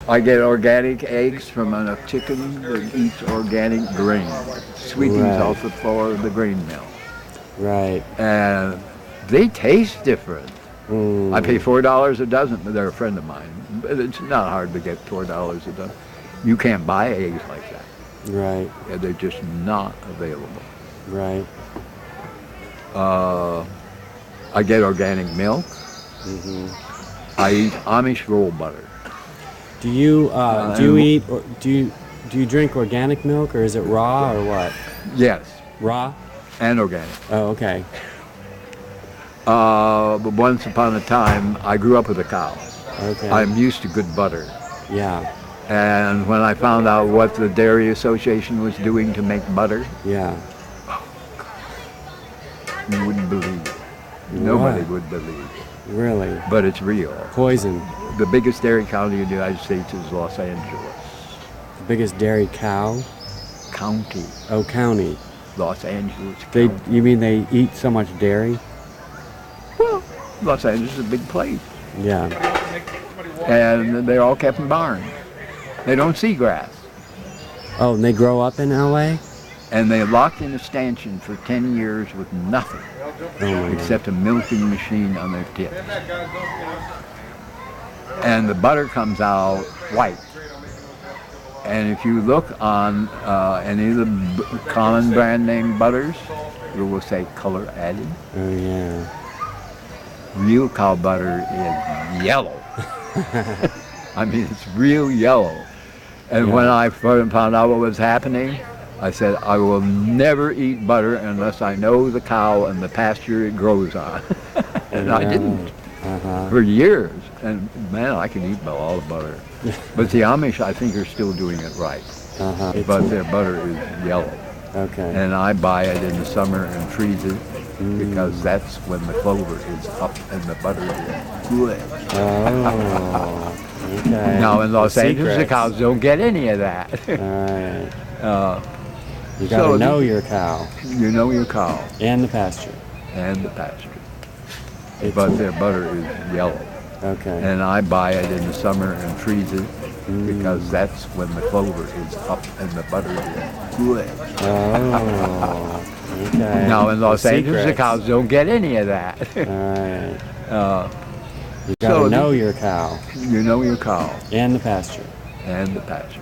I get organic eggs from a chicken that eats organic grain. Sweeties Right. off the floor of the grain mill. Right. And they taste different. Mm. I pay $4 a dozen, but they're a friend of mine. But it's not hard to get $4 a dozen. You can't buy eggs like that. Right. Yeah, they're just not available. Right. I get organic milk. I eat Amish roll butter. Do you eat or do you drink organic milk, or is it raw, or what? Yes, Raw? and organic. Oh, okay. But once upon a time, I grew up with a cow. Okay. I'm used to good butter. Yeah. And when I found out what the Dairy Association was doing to make butter, Yeah. you wouldn't believe it. Nobody What? would believe it. Really? But it's real. Poison. The biggest dairy county in the United States is Los Angeles The biggest dairy cow? County. Oh, county. Los Angeles They, County. you mean they eat so much dairy? Well, Los Angeles is a big place. Yeah. And they're all kept in barns. They don't see grass. Oh, and they grow up in LA? And they locked in a stanchion for 10 years with nothing Oh my God. except a milking machine on their tips. And the butter comes out white. And if you look on any of the common brand name butters, it will say color added. Oh yeah. Real cow butter is yellow. I mean, it's real yellow. And Yeah. when I found out what was happening, I said, I will never eat butter unless I know the cow and the pasture it grows on. And I didn't for years. And man, I can eat all the butter. But the Amish, I think, are still doing it right. But their butter is yellow. Okay. And I buy it in the summer and freeze it because that's when the clover is up and the butter is good. Oh. Okay. Now in Los The Angeles, the secrets. cows don't get any of that. Alright. You gotta so know your cow You know your cow and the pasture. and the pasture. It's- But their butter is yellow. Okay. And I buy it in the summer and freeze it because that's when the clover is up and the butter is good. Oh. Okay. Now in Los The Angeles, the secrets. cows don't get any of that. Alright. uh, You gotta so know your cow you know your cow and the pasture. and the pasture.